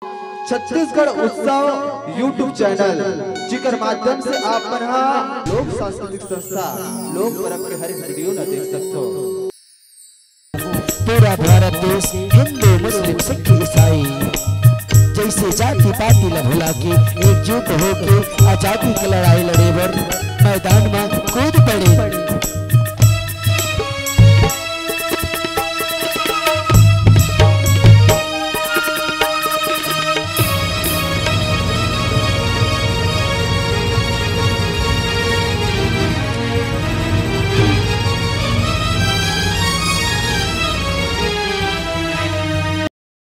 छत्तीसगढ़ उत्सव YouTube channel जिकर माध्यम से आप लोक सांस्कृतिक संस्था लोक पर्व के हर वीडियो न देख सकते हो। पूरा भारत देश हिंदू मुस्लिम सिख ईसाई जैसे जाति पाति ला भुला के एकजुट होके आजादी की लड़ाई लड़े बर मैदान में कूद पड़े।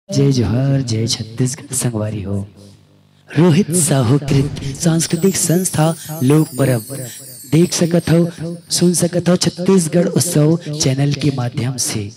जय जोहार जय छत्तीसगढ़ संगवारी हो। रोहित साहू कृत सांस्कृतिक संस्था लोक पर्व देख सकत हो, सुन सकत हो छत्तीसगढ़ उत्सव चैनल के माध्यम से।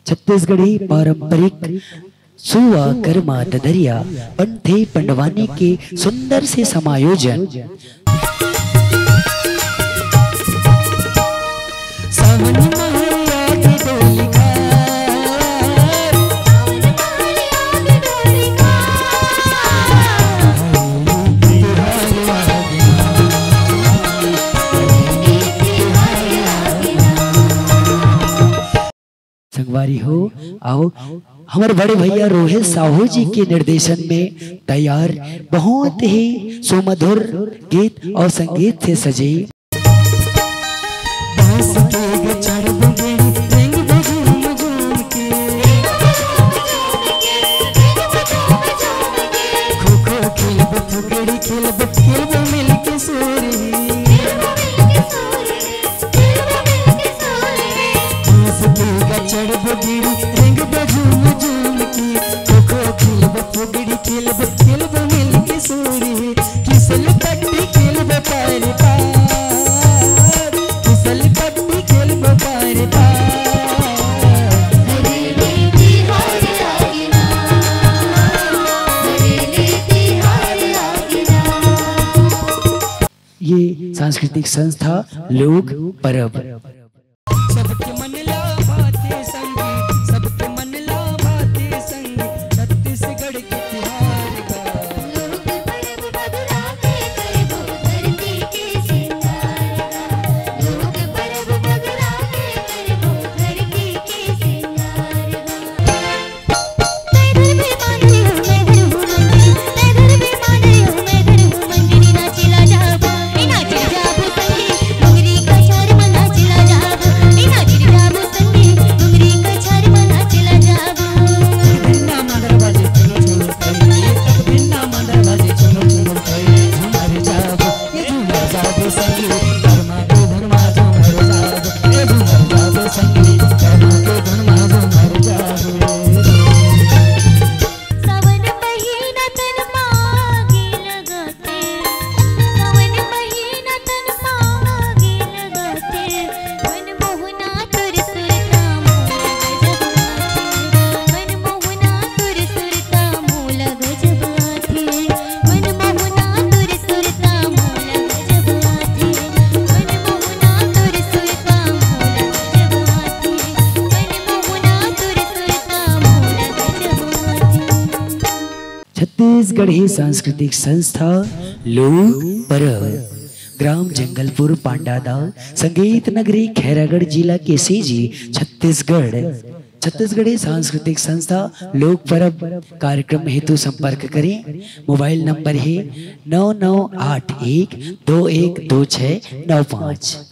छत्तीसगढ़ी पारंपरिक सुवा कर्मा ददरिया पंथे पंडवानी के सुंदर से समायोजन। संगवारी हो आओ हमारे बड़े भैया रोहित साहू जी के निर्देशन में तैयार बहुत ही सुमधुर गीत और संगीत से सजे ये सांस्कृतिक संस्था लोक पर्व। सबके मन ला बातें संगी, सबके मन ला बातें संगी, छत्तीसगढ़ के त्योहार का लोक पर्व बदला के करबो धरती के सिंगार का, लोक पर्व बदला के करबो धरती के सिंगार का। मैं घर में माने हूँ, मैं घर हूँ मंदिर, मैं घर में माने हूँ, मैं घर हूँ मंदिर, नाचला जाबो छत्तीसगढ़ी सांस्कृतिक संस्था लोक पर्व ग्राम जंगलपुर पांडादाल, संगीत नगरी खैरागढ़ जिला के सीजी, छत्तीसगढ़। छत्तीसगढ़ी सांस्कृतिक संस्था लोक पर्व कार्यक्रम हेतु संपर्क करें। मोबाइल नंबर है 9981212695।